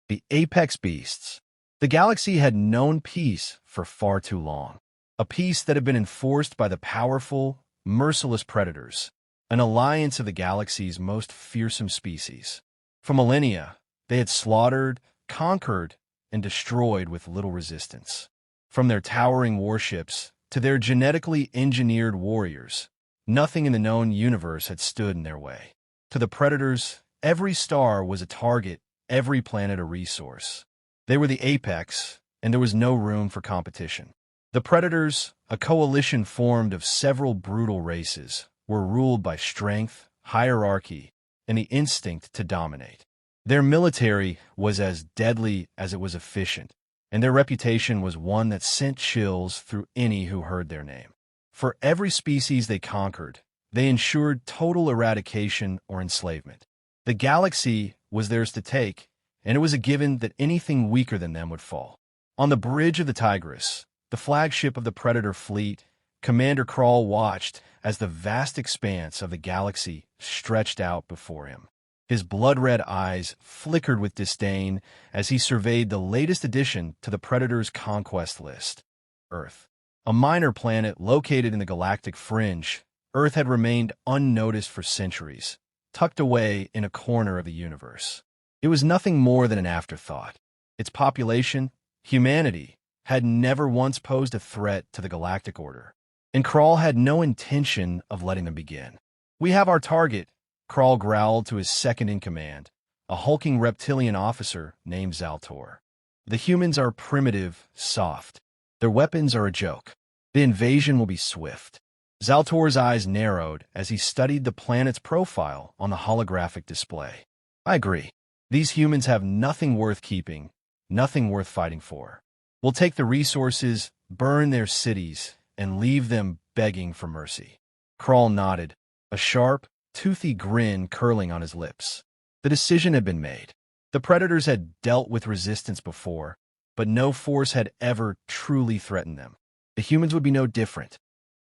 The apex beasts. The galaxy had known peace for far too long. A peace that had been enforced by the powerful, merciless predators, an alliance of the galaxy's most fearsome species. For millennia, they had slaughtered, conquered, and destroyed with little resistance. From their towering warships to their genetically engineered warriors, nothing in the known universe had stood in their way. To the predators, every star was a target, every planet a resource. They were the apex, and there was no room for competition. The predators, a coalition formed of several brutal races, were ruled by strength, hierarchy, and the instinct to dominate. Their military was as deadly as it was efficient, and their reputation was one that sent chills through any who heard their name. For every species they conquered, they ensured total eradication or enslavement. The galaxy was theirs to take, and it was a given that anything weaker than them would fall. On the bridge of the Tigris, the flagship of the Predator fleet, Commander Krall watched as the vast expanse of the galaxy stretched out before him. His blood-red eyes flickered with disdain as he surveyed the latest addition to the Predator's conquest list, Earth. A minor planet located in the galactic fringe, Earth had remained unnoticed for centuries, tucked away in a corner of the universe. It was nothing more than an afterthought. Its population, humanity, had never once posed a threat to the galactic order, and Krall had no intention of letting them begin. "We have our target," Krall growled to his second-in-command, a hulking reptilian officer named Zaltor. "The humans are primitive, soft. Their weapons are a joke. The invasion will be swift." Zaltor's eyes narrowed as he studied the planet's profile on the holographic display. "I agree. These humans have nothing worth keeping, nothing worth fighting for. We'll take the resources, burn their cities, and leave them begging for mercy." Krall nodded, a sharp, toothy grin curling on his lips. The decision had been made. The predators had dealt with resistance before, but no force had ever truly threatened them. The humans would be no different.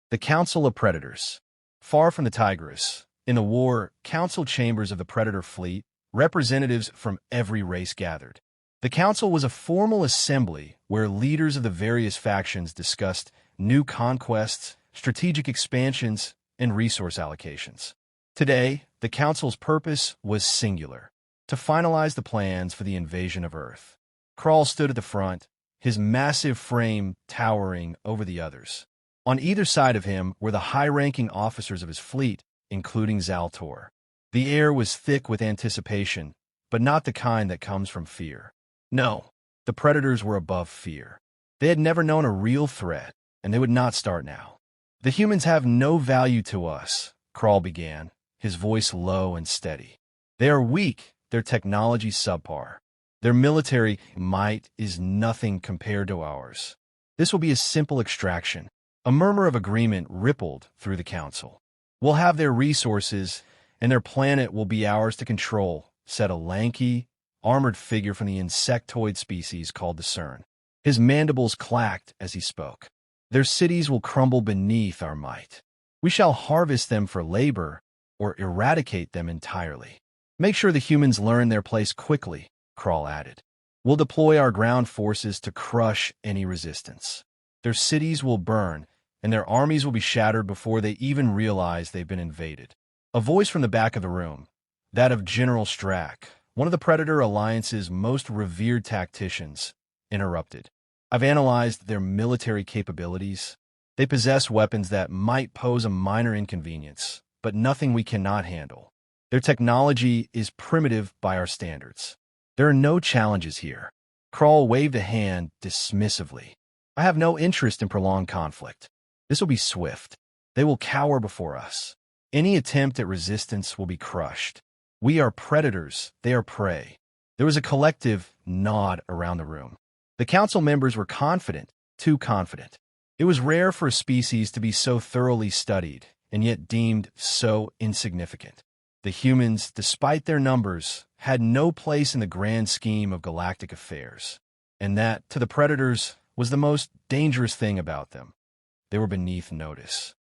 The Council of Predators. Far from the Tigris, in the war council chambers of the Predator fleet, representatives from every race gathered. The council was a formal assembly where leaders of the various factions discussed new conquests, strategic expansions, and resource allocations. Today, the council's purpose was singular: to finalize the plans for the invasion of Earth. Krall stood at the front, his massive frame towering over the others. On either side of him were the high-ranking officers of his fleet, including Zaltor. The air was thick with anticipation, but not the kind that comes from fear. No, the predators were above fear. They had never known a real threat, and they would not start now. "The humans have no value to us," Krall began, his voice low and steady. "They are weak, their technology subpar. Their military might is nothing compared to ours. This will be a simple extraction." A murmur of agreement rippled through the council. "We'll have their resources, and their planet will be ours to control," said a lanky, armored figure from the insectoid species called the CERN. His mandibles clacked as he spoke. "Their cities will crumble beneath our might. We shall harvest them for labor or eradicate them entirely. Make sure the humans learn their place quickly," Krall added. "We'll deploy our ground forces to crush any resistance. Their cities will burn, and their armies will be shattered before they even realize they've been invaded." A voice from the back of the room, that of General Strack, one of the Predator Alliance's most revered tacticians, interrupted. "I've analyzed their military capabilities. They possess weapons that might pose a minor inconvenience, but nothing we cannot handle. Their technology is primitive by our standards. There are no challenges here." Krall waved a hand dismissively. "I have no interest in prolonged conflict. This will be swift. They will cower before us. Any attempt at resistance will be crushed. We are predators, they are prey." There was a collective nod around the room. The council members were confident, too confident. It was rare for a species to be so thoroughly studied, and yet deemed so insignificant. The humans, despite their numbers, had no place in the grand scheme of galactic affairs, and that, to the predators, was the most dangerous thing about them. They were beneath notice.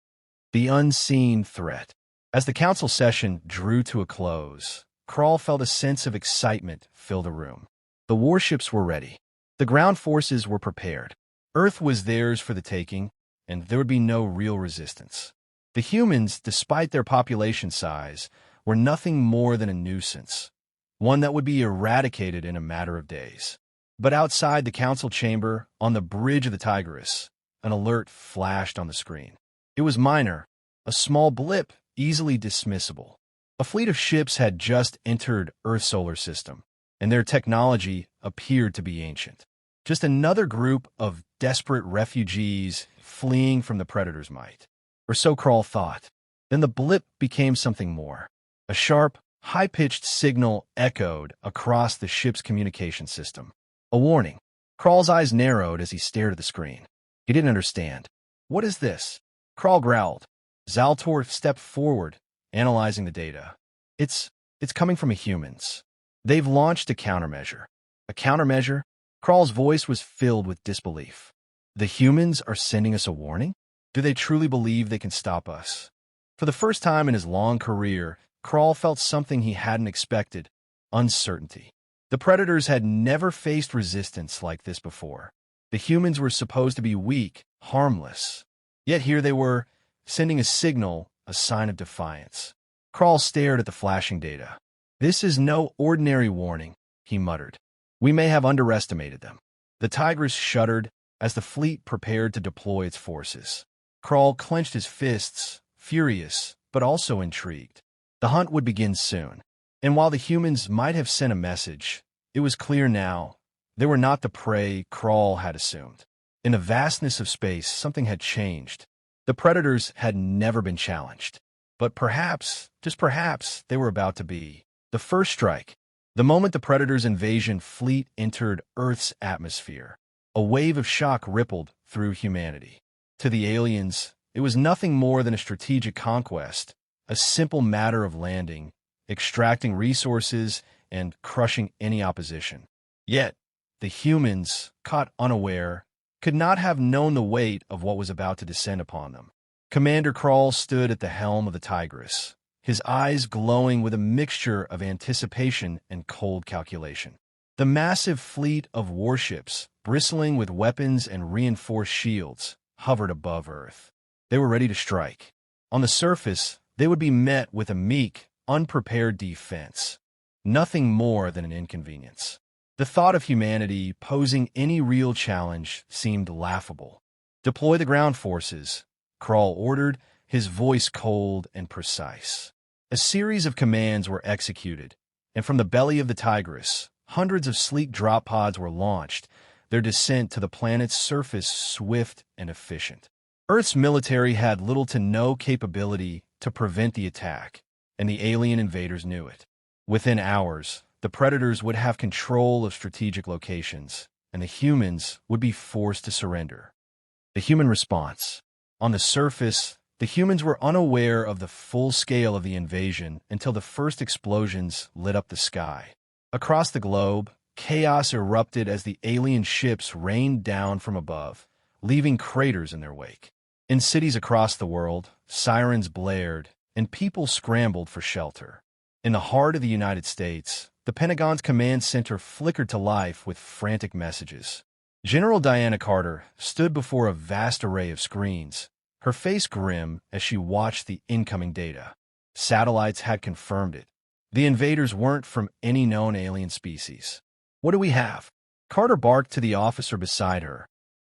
The unseen threat. As the council session drew to a close, Krall felt a sense of excitement fill the room. The warships were ready. The ground forces were prepared. Earth was theirs for the taking, and there would be no real resistance. The humans, despite their population size, were nothing more than a nuisance, one that would be eradicated in a matter of days. But outside the council chamber, on the bridge of the Tigris, an alert flashed on the screen. It was minor, a small blip, easily dismissible. A fleet of ships had just entered Earth's solar system, and their technology appeared to be ancient. Just another group of desperate refugees fleeing from the Predator's might. Or so Krall thought. Then the blip became something more. A sharp, high-pitched signal echoed across the ship's communication system. A warning. Krall's eyes narrowed as he stared at the screen. He didn't understand. What is this? Krall growled. Zaltor stepped forward, analyzing the data. It's coming from humans. They've launched a countermeasure. A countermeasure? Krall's voice was filled with disbelief. The humans are sending us a warning? Do they truly believe they can stop us? For the first time in his long career, Krall felt something he hadn't expected: uncertainty. The Predators had never faced resistance like this before. The humans were supposed to be weak, harmless. Yet here they were, sending a signal, a sign of defiance. Krall stared at the flashing data. "This is no ordinary warning," he muttered. "We may have underestimated them." The Tigris shuddered as the fleet prepared to deploy its forces. Krall clenched his fists, furious, but also intrigued. The hunt would begin soon. And while the humans might have sent a message, it was clear now they were not the prey Krall had assumed. In the vastness of space, something had changed. The Predators had never been challenged. But perhaps, just perhaps, they were about to be. The first strike. The moment the Predators' invasion fleet entered Earth's atmosphere, a wave of shock rippled through humanity. To the aliens, it was nothing more than a strategic conquest, a simple matter of landing, extracting resources, and crushing any opposition. Yet, the humans, caught unaware, could not have known the weight of what was about to descend upon them. Commander Krall stood at the helm of the Tigris, his eyes glowing with a mixture of anticipation and cold calculation. The massive fleet of warships, bristling with weapons and reinforced shields, hovered above Earth. They were ready to strike. On the surface, they would be met with a meek, unprepared defense. Nothing more than an inconvenience. The thought of humanity posing any real challenge seemed laughable. "Deploy the ground forces," Krall ordered, his voice cold and precise. A series of commands were executed, and from the belly of the Tigris, hundreds of sleek drop pods were launched, their descent to the planet's surface swift and efficient. Earth's military had little to no capability to prevent the attack, and the alien invaders knew it. Within hours, the Predators would have control of strategic locations, and the humans would be forced to surrender. The human response. On the surface, the humans were unaware of the full scale of the invasion until the first explosions lit up the sky. Across the globe, chaos erupted as the alien ships rained down from above, leaving craters in their wake. In cities across the world, sirens blared, and people scrambled for shelter. In the heart of the United States, the Pentagon's command center flickered to life with frantic messages. General Diana Carter stood before a vast array of screens, her face grim as she watched the incoming data. Satellites had confirmed it. The invaders weren't from any known alien species. "What do we have?" Carter barked to the officer beside her,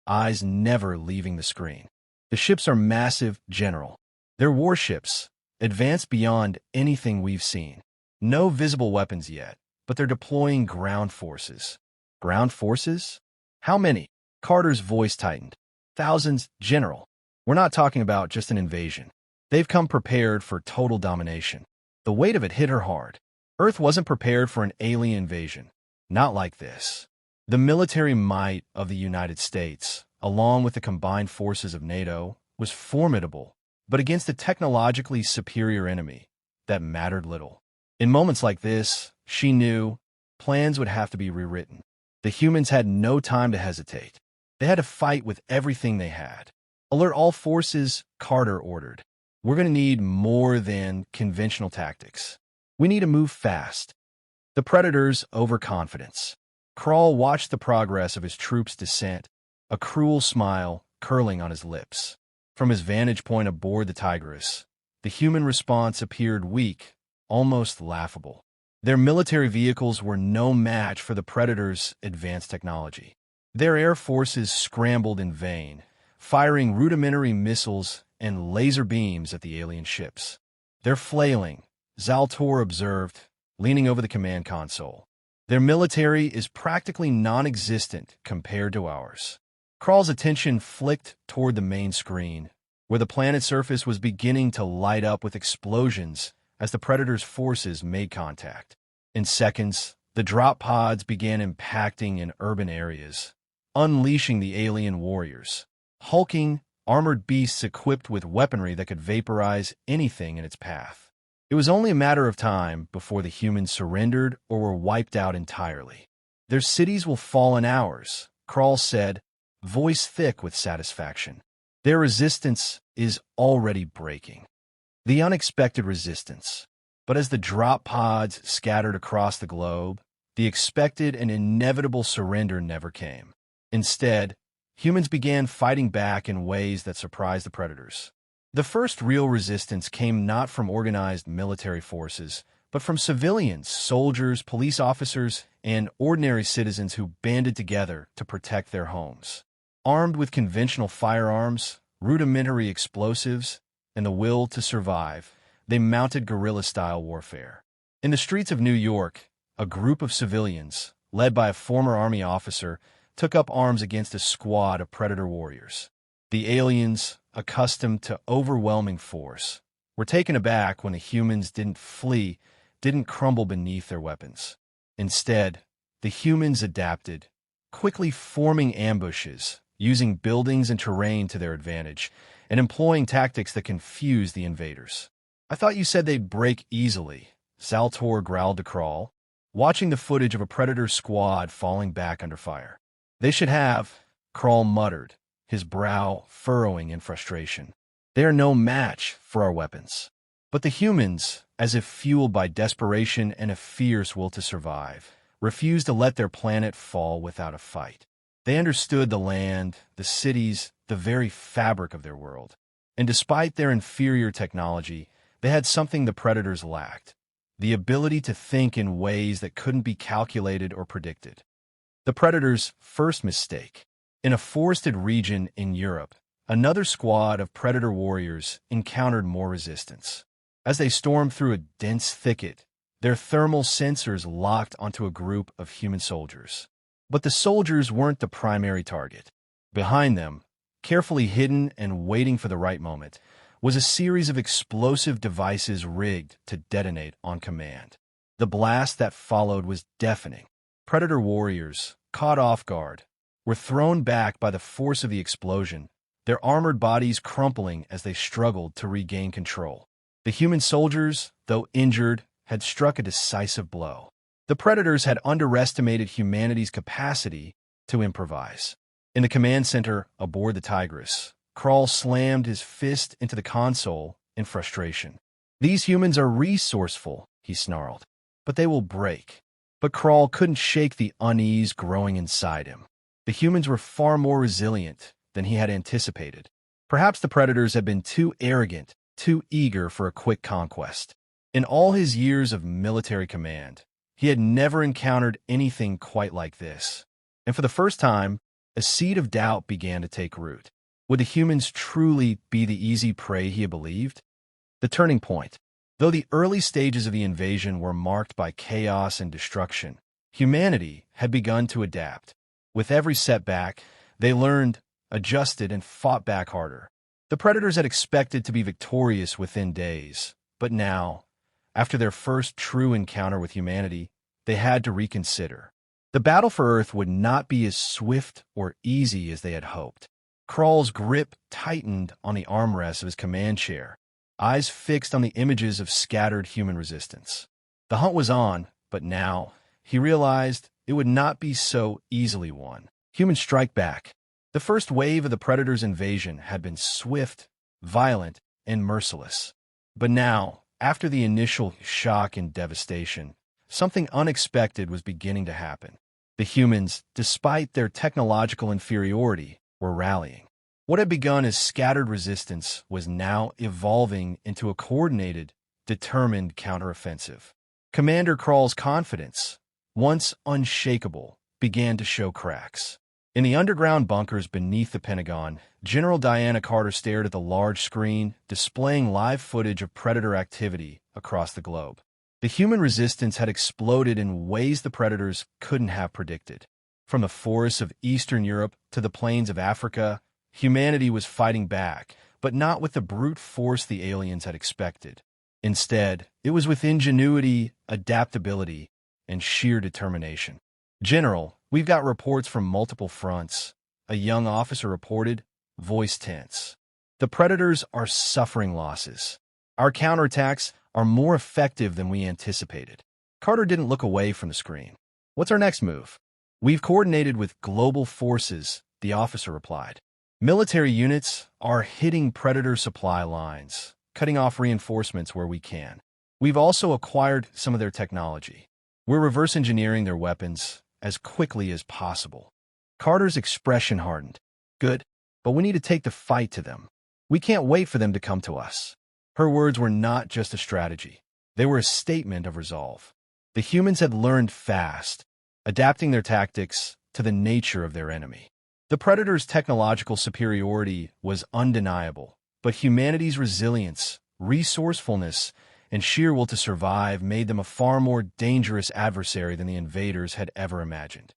eyes never leaving the screen. "The ships are massive, General. They're warships, advanced beyond anything we've seen. No visible weapons yet, but they're deploying ground forces." "Ground forces? How many?" Carter's voice tightened. "Thousands, General. We're not talking about just an invasion. They've come prepared for total domination." The weight of it hit her hard. Earth wasn't prepared for an alien invasion. Not like this. The military might of the United States, along with the combined forces of NATO, was formidable, but against a technologically superior enemy, that mattered little. In moments like this, she knew, plans would have to be rewritten. The humans had no time to hesitate. They had to fight with everything they had. "Alert all forces," Carter ordered. "We're going to need more than conventional tactics. We need to move fast." The Predators' overconfidence. Krall watched the progress of his troops' descent, a cruel smile curling on his lips. From his vantage point aboard the Tigris, the human response appeared weak, almost laughable. Their military vehicles were no match for the Predators' advanced technology. Their air forces scrambled in vain, firing rudimentary missiles and laser beams at the alien ships. "They're flailing," Zaltor observed, leaning over the command console. "Their military is practically non-existent compared to ours." Krall's attention flicked toward the main screen, where the planet's surface was beginning to light up with explosions as the Predator's forces made contact. In seconds, the drop pods began impacting in urban areas, unleashing the alien warriors. Hulking, armored beasts equipped with weaponry that could vaporize anything in its path. It was only a matter of time before the humans surrendered or were wiped out entirely. "Their cities will fall in hours," Krall said, voice thick with satisfaction. "Their resistance is already breaking." The unexpected resistance. But as the drop pods scattered across the globe, the expected and inevitable surrender never came. Instead, humans began fighting back in ways that surprised the Predators. The first real resistance came not from organized military forces, but from civilians, soldiers, police officers, and ordinary citizens who banded together to protect their homes. Armed with conventional firearms, rudimentary explosives, and the will to survive, they mounted guerrilla-style warfare. In the streets of New York, a group of civilians, led by a former army officer, took up arms against a squad of Predator warriors. The aliens, accustomed to overwhelming force, were taken aback when the humans didn't flee, didn't crumble beneath their weapons. Instead, the humans adapted, quickly forming ambushes, using buildings and terrain to their advantage, and employing tactics that confused the invaders. "I thought you said they'd break easily," Zaltor growled to Krall, watching the footage of a Predator squad falling back under fire. "They should have," Krall muttered, his brow furrowing in frustration. "They are no match for our weapons." But the humans, as if fueled by desperation and a fierce will to survive, refused to let their planet fall without a fight. They understood the land, the cities, the very fabric of their world. And despite their inferior technology, they had something the Predators lacked: the ability to think in ways that couldn't be calculated or predicted. The Predators' first mistake. In a forested region in Europe, another squad of Predator warriors encountered more resistance. As they stormed through a dense thicket, their thermal sensors locked onto a group of human soldiers. But the soldiers weren't the primary target. Behind them, carefully hidden and waiting for the right moment, was a series of explosive devices rigged to detonate on command. The blast that followed was deafening. Predator warriors, caught off guard, were thrown back by the force of the explosion, their armored bodies crumpling as they struggled to regain control. The human soldiers, though injured, had struck a decisive blow. The Predators had underestimated humanity's capacity to improvise. In the command center aboard the Tigris, Krall slammed his fist into the console in frustration. "These humans are resourceful," he snarled, "but they will break." But Krall couldn't shake the unease growing inside him. The humans were far more resilient than he had anticipated. Perhaps the Predators had been too arrogant, too eager for a quick conquest. In all his years of military command, he had never encountered anything quite like this. And for the first time, a seed of doubt began to take root. Would the humans truly be the easy prey he had believed? The turning point. Though the early stages of the invasion were marked by chaos and destruction, humanity had begun to adapt. With every setback, they learned, adjusted, and fought back harder. The Predators had expected to be victorious within days, but now, after their first true encounter with humanity, they had to reconsider. The battle for Earth would not be as swift or easy as they had hoped. Krall's grip tightened on the armrests of his command chair, eyes fixed on the images of scattered human resistance. The hunt was on, but now, he realized, it would not be so easily won. Humans strike back. The first wave of the Predators' invasion had been swift, violent, and merciless. But now, after the initial shock and devastation, something unexpected was beginning to happen. The humans, despite their technological inferiority, were rallying. What had begun as scattered resistance was now evolving into a coordinated, determined counteroffensive. Commander Krall's confidence, once unshakable, began to show cracks. In the underground bunkers beneath the Pentagon, General Diana Carter stared at the large screen, displaying live footage of Predator activity across the globe. The human resistance had exploded in ways the Predators couldn't have predicted. From the forests of Eastern Europe to the plains of Africa, humanity was fighting back, but not with the brute force the aliens had expected. Instead, it was with ingenuity, adaptability, and sheer determination. "General, we've got reports from multiple fronts," a young officer reported, voice tense. "The Predators are suffering losses. Our counterattacks are more effective than we anticipated." Carter didn't look away from the screen. "What's our next move?" "We've coordinated with global forces," the officer replied. "Military units are hitting Predator supply lines, cutting off reinforcements where we can. We've also acquired some of their technology. We're reverse engineering their weapons as quickly as possible." Carter's expression hardened. "Good, but we need to take the fight to them. We can't wait for them to come to us." Her words were not just a strategy. They were a statement of resolve. The humans had learned fast, adapting their tactics to the nature of their enemy. The Predator's technological superiority was undeniable, but humanity's resilience, resourcefulness, and sheer will to survive made them a far more dangerous adversary than the invaders had ever imagined.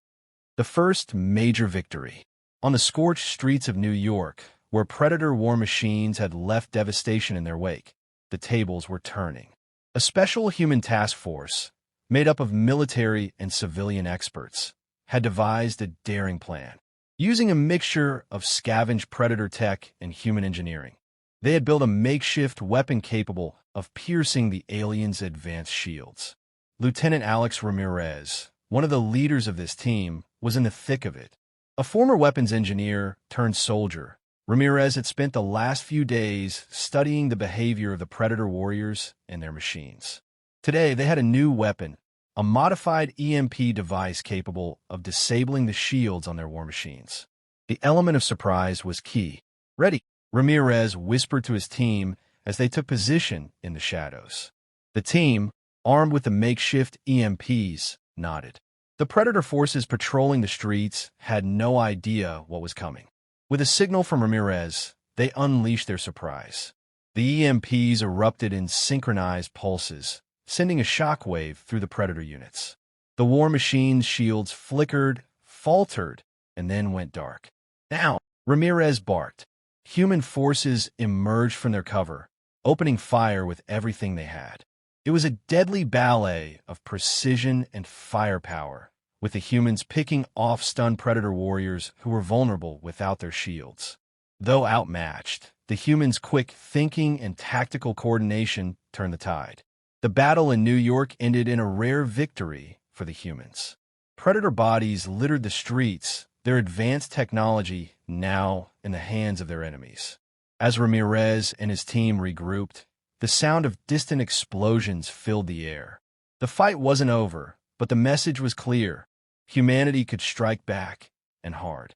The first major victory. On the scorched streets of New York, where Predator war machines had left devastation in their wake, the tables were turning. A special human task force, made up of military and civilian experts, had devised a daring plan. Using a mixture of scavenged Predator tech and human engineering, they had built a makeshift weapon capable of piercing the aliens' advanced shields. Lieutenant Alex Ramirez, one of the leaders of this team, was in the thick of it. A former weapons engineer turned soldier, Ramirez had spent the last few days studying the behavior of the Predator warriors and their machines. Today, they had a new weapon, a modified EMP device capable of disabling the shields on their war machines. The element of surprise was key. "Ready," Ramirez whispered to his team as they took position in the shadows. The team, armed with the makeshift EMPs, nodded. The Predator forces patrolling the streets had no idea what was coming. With a signal from Ramirez, they unleashed their surprise. The EMPs erupted in synchronized pulses, sending a shockwave through the Predator units. The war machine's shields flickered, faltered, and then went dark. "Now!" Ramirez barked. Human forces emerged from their cover, opening fire with everything they had. It was a deadly ballet of precision and firepower, with the humans picking off stunned Predator warriors who were vulnerable without their shields. Though outmatched, the humans' quick thinking and tactical coordination turned the tide. The battle in New York ended in a rare victory for the humans. Predator bodies littered the streets, their advanced technology now in the hands of their enemies. As Ramirez and his team regrouped, the sound of distant explosions filled the air. The fight wasn't over, but the message was clear. Humanity could strike back, and hard.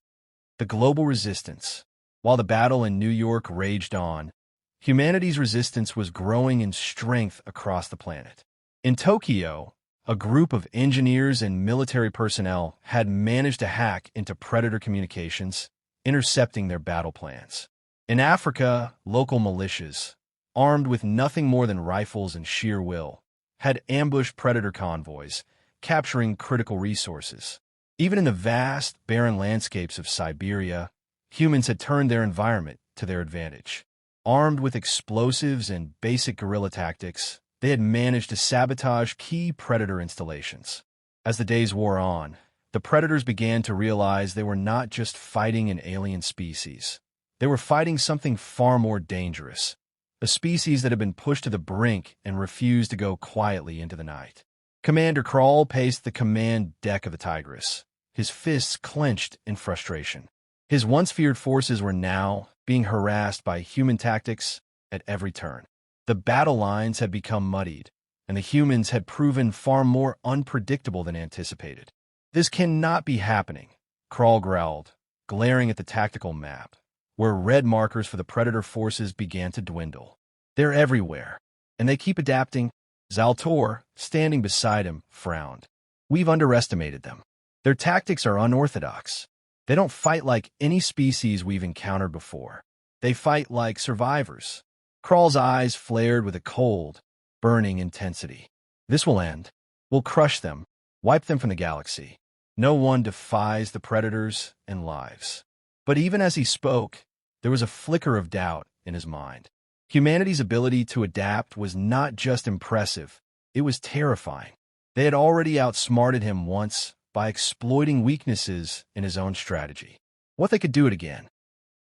The global resistance. While the battle in New York raged on, humanity's resistance was growing in strength across the planet. In Tokyo, a group of engineers and military personnel had managed to hack into Predator communications, intercepting their battle plans. In Africa, local militias, armed with nothing more than rifles and sheer will, had ambushed Predator convoys, capturing critical resources. Even in the vast, barren landscapes of Siberia, humans had turned their environment to their advantage. Armed with explosives and basic guerrilla tactics, they had managed to sabotage key Predator installations. As the days wore on, the Predators began to realize they were not just fighting an alien species. They were fighting something far more dangerous, a species that had been pushed to the brink and refused to go quietly into the night. Commander Krall paced the command deck of the Tigris, his fists clenched in frustration. His once feared forces were now being harassed by human tactics at every turn. The battle lines had become muddied, and the humans had proven far more unpredictable than anticipated. This cannot be happening, Crawl growled, glaring at the tactical map, where red markers for the Predator forces began to dwindle. They're everywhere, and they keep adapting. Zaltor, standing beside him, frowned. We've underestimated them. Their tactics are unorthodox. They don't fight like any species we've encountered before. They fight like survivors. Crawl's eyes flared with a cold, burning intensity. This will end. We'll crush them, wipe them from the galaxy. No one defies the Predators and lives. But even as he spoke, there was a flicker of doubt in his mind. Humanity's ability to adapt was not just impressive, it was terrifying. They had already outsmarted him once by exploiting weaknesses in his own strategy. What they could do it again.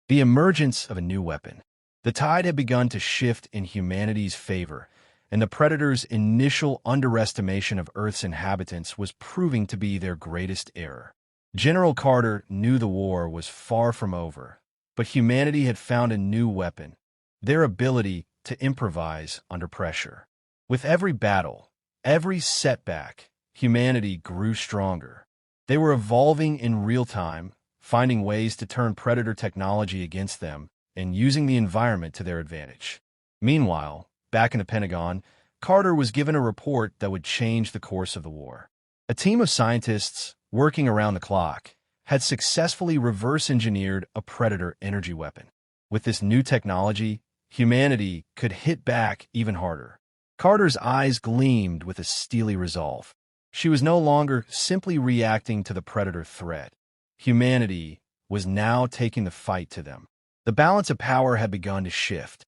The emergence of a new weapon. The tide had begun to shift in humanity's favor, and the Predators' initial underestimation of Earth's inhabitants was proving to be their greatest error. General Carter knew the war was far from over, but humanity had found a new weapon, their ability to improvise under pressure. With every battle, every setback, humanity grew stronger. They were evolving in real time, finding ways to turn Predator technology against them and using the environment to their advantage. Meanwhile, back in the Pentagon, Carter was given a report that would change the course of the war. A team of scientists, working around the clock, had successfully reverse-engineered a Predator energy weapon. With this new technology, humanity could hit back even harder. Carter's eyes gleamed with a steely resolve. She was no longer simply reacting to the Predator threat. Humanity was now taking the fight to them. The balance of power had begun to shift.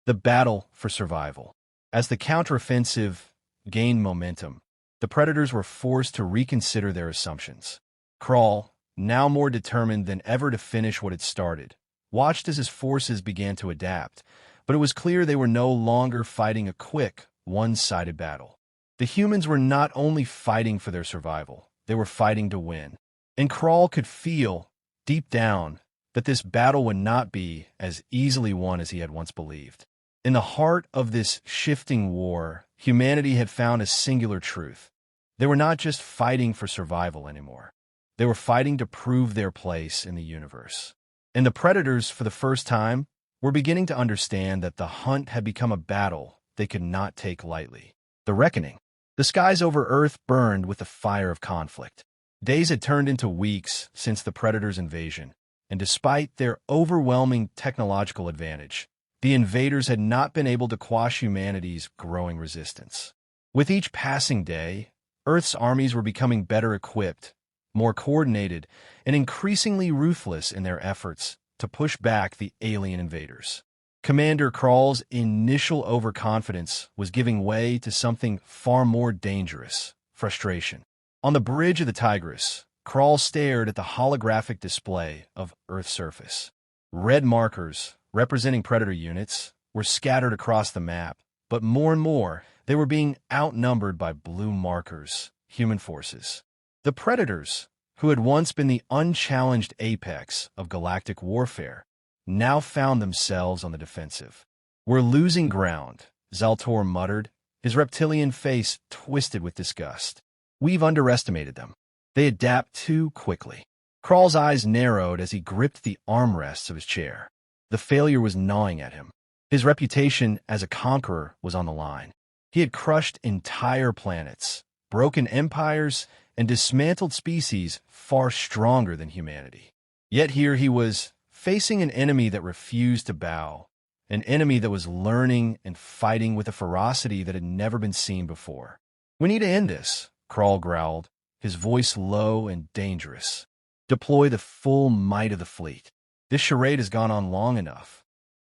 The battle for survival. As the counteroffensive gained momentum, the Predators were forced to reconsider their assumptions. Crawl, now more determined than ever to finish what had started, watched as his forces began to adapt, but it was clear they were no longer fighting a quick, one-sided battle. The humans were not only fighting for their survival, they were fighting to win. And Crawl could feel, deep down, that this battle would not be as easily won as he had once believed. In the heart of this shifting war, humanity had found a singular truth. They were not just fighting for survival anymore. They were fighting to prove their place in the universe. And the Predators, for the first time, were beginning to understand that the hunt had become a battle they could not take lightly. The reckoning. The skies over Earth burned with the fire of conflict. Days had turned into weeks since the Predators' invasion, and despite their overwhelming technological advantage, the invaders had not been able to quash humanity's growing resistance. With each passing day, Earth's armies were becoming better equipped, more coordinated, and increasingly ruthless in their efforts to push back the alien invaders. Commander Crawl's initial overconfidence was giving way to something far more dangerous: frustration. On the bridge of the Tigris, Crawl stared at the holographic display of Earth's surface. Red markers, representing Predator units, were scattered across the map, but more and more, they were being outnumbered by blue markers, human forces. The Predators, who had once been the unchallenged apex of galactic warfare, now found themselves on the defensive. "We're losing ground," Zaltor muttered, his reptilian face twisted with disgust. "We've underestimated them. They adapt too quickly." Crawl's eyes narrowed as he gripped the armrests of his chair. The failure was gnawing at him. His reputation as a conqueror was on the line. He had crushed entire planets, broken empires, and dismantled species far stronger than humanity. Yet here he was, facing an enemy that refused to bow, an enemy that was learning and fighting with a ferocity that had never been seen before. "We need to end this," Crawl growled, his voice low and dangerous. "Deploy the full might of the fleet. This charade has gone on long enough."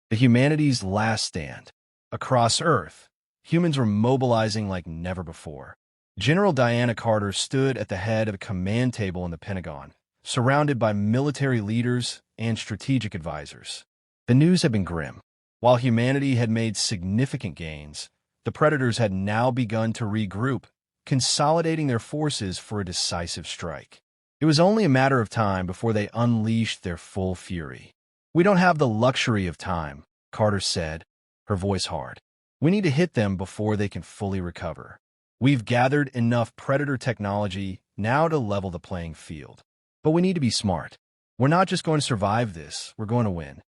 The humanity's last stand. Across Earth, humans were mobilizing like never before. General Diana Carter stood at the head of a command table in the Pentagon, surrounded by military leaders and strategic advisors. The news had been grim. While humanity had made significant gains, the Predators had now begun to regroup, consolidating their forces for a decisive strike. It was only a matter of time before they unleashed their full fury. "We don't have the luxury of time," Carter said, her voice hard. "We need to hit them before they can fully recover." We've gathered enough predator technology now to level the playing field. But we need to be smart. We're not just going to survive this, we're going to win."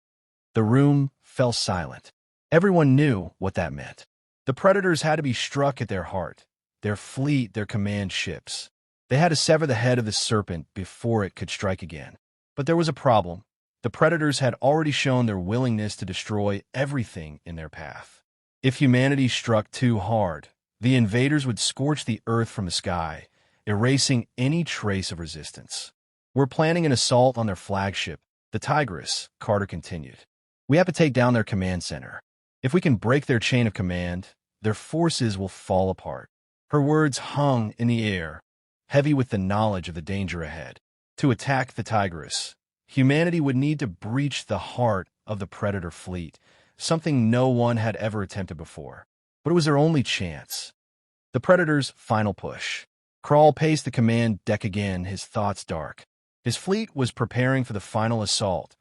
The room fell silent. Everyone knew what that meant. The predators had to be struck at their heart, their fleet, their command ships. They had to sever the head of the serpent before it could strike again. But there was a problem. The predators had already shown their willingness to destroy everything in their path. If humanity struck too hard, the invaders would scorch the earth from the sky, erasing any trace of resistance. "We're planning an assault on their flagship, the Tigris," Carter continued. "We have to take down their command center. If we can break their chain of command, their forces will fall apart." Her words hung in the air, heavy with the knowledge of the danger ahead. To attack the Tigris, humanity would need to breach the heart of the predator fleet, something no one had ever attempted before. But it was their only chance. The predator's final push. Crawl paced the command deck again, his thoughts dark. His fleet was preparing for the final assault,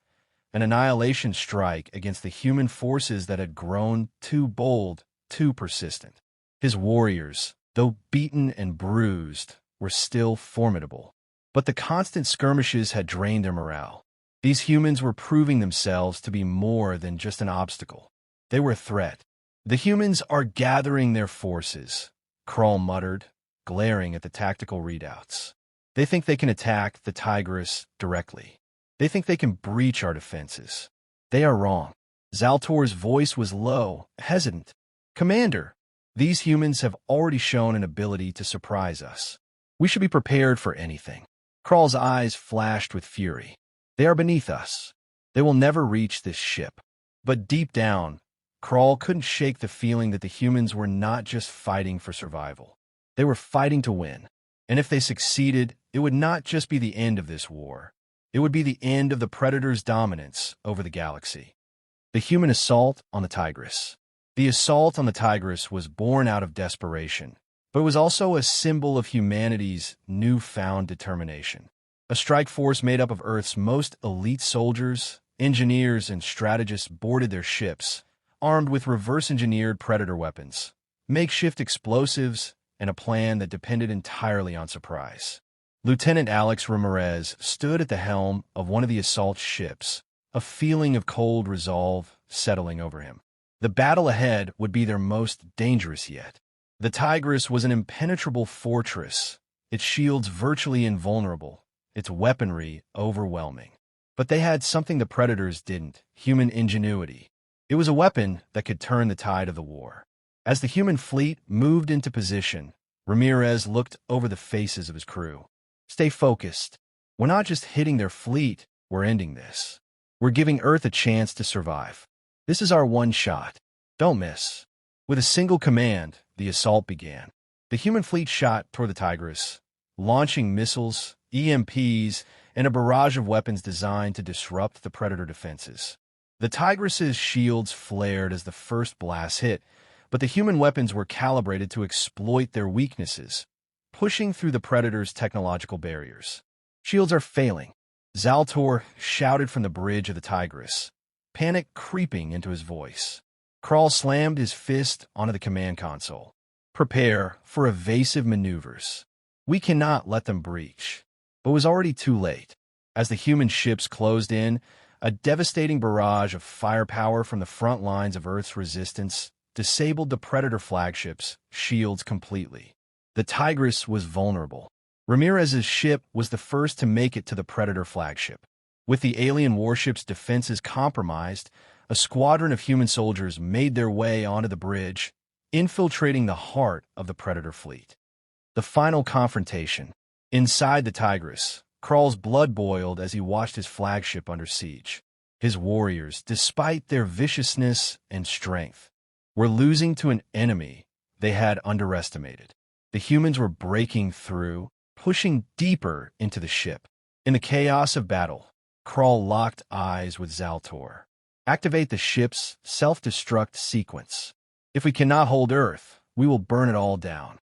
an annihilation strike against the human forces that had grown too bold, too persistent. His warriors, though beaten and bruised, were still formidable. But the constant skirmishes had drained their morale. These humans were proving themselves to be more than just an obstacle. They were a threat. "The humans are gathering their forces," Krull muttered, glaring at the tactical readouts. "They think they can attack the Tigris directly. They think they can breach our defenses. They are wrong." Zaltor's voice was low, hesitant. "Commander, these humans have already shown an ability to surprise us. We should be prepared for anything." Krull's eyes flashed with fury. "They are beneath us. They will never reach this ship." But deep down, Krull couldn't shake the feeling that the humans were not just fighting for survival. They were fighting to win. And if they succeeded, it would not just be the end of this war. It would be the end of the Predator's dominance over the galaxy. The human assault on the Tigris. The assault on the Tigris was born out of desperation, but it was also a symbol of humanity's newfound determination. A strike force made up of Earth's most elite soldiers, engineers, and strategists boarded their ships, armed with reverse-engineered Predator weapons, makeshift explosives, and a plan that depended entirely on surprise. Lieutenant Alex Ramirez stood at the helm of one of the assault ships, a feeling of cold resolve settling over him. The battle ahead would be their most dangerous yet. The Tigris was an impenetrable fortress, its shields virtually invulnerable, its weaponry overwhelming. But they had something the Predators didn't: human ingenuity. It was a weapon that could turn the tide of the war. As the human fleet moved into position, Ramirez looked over the faces of his crew. "Stay focused. We're not just hitting their fleet, we're ending this. We're giving Earth a chance to survive. This is our one shot. Don't miss." With a single command, the assault began. The human fleet shot toward the Tigris, launching missiles, EMPs, and a barrage of weapons designed to disrupt the Predator defenses. The Tigris's shields flared as the first blast hit, but the human weapons were calibrated to exploit their weaknesses, pushing through the Predator's technological barriers. "Shields are failing," Zaltor shouted from the bridge of the Tigris, panic creeping into his voice. Krull slammed his fist onto the command console. "Prepare for evasive maneuvers. We cannot let them breach." But it was already too late. As the human ships closed in, a devastating barrage of firepower from the front lines of Earth's resistance disabled the Predator flagship's shields completely. The Tigris was vulnerable. Ramirez's ship was the first to make it to the Predator flagship. With the alien warship's defenses compromised, a squadron of human soldiers made their way onto the bridge, infiltrating the heart of the Predator fleet. The final confrontation. Inside the Tigris, Krull's blood boiled as he watched his flagship under siege. His warriors, despite their viciousness and strength, were losing to an enemy they had underestimated. The humans were breaking through, pushing deeper into the ship. In the chaos of battle, Krull locked eyes with Zaltor. "Activate the ship's self-destruct sequence. If we cannot hold Earth, we will burn it all down."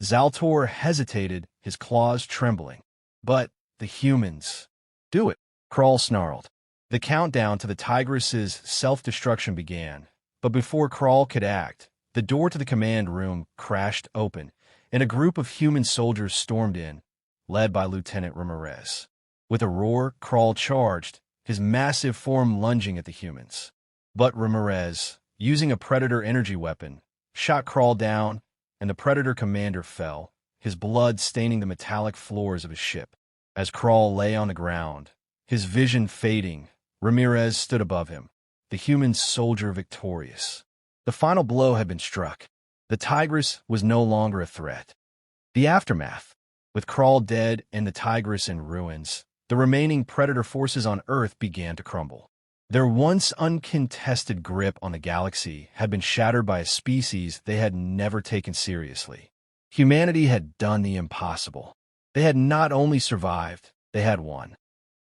Zaltor hesitated, his claws trembling. "But the humans—" "Do it," Krull snarled. The countdown to the Tigris's self-destruction began, but before Krull could act, the door to the command room crashed open, and a group of human soldiers stormed in, led by Lieutenant Ramirez. With a roar, Crawl charged, his massive form lunging at the humans. But Ramirez, using a Predator energy weapon, shot Crawl down, and the Predator commander fell, his blood staining the metallic floors of his ship. As Crawl lay on the ground, his vision fading, Ramirez stood above him, the human soldier victorious. The final blow had been struck. The Tigress was no longer a threat. The aftermath. With Crawl dead and the Tigress in ruins, the remaining Predator forces on Earth began to crumble. Their once uncontested grip on the galaxy had been shattered by a species they had never taken seriously. Humanity had done the impossible. They had not only survived, they had won.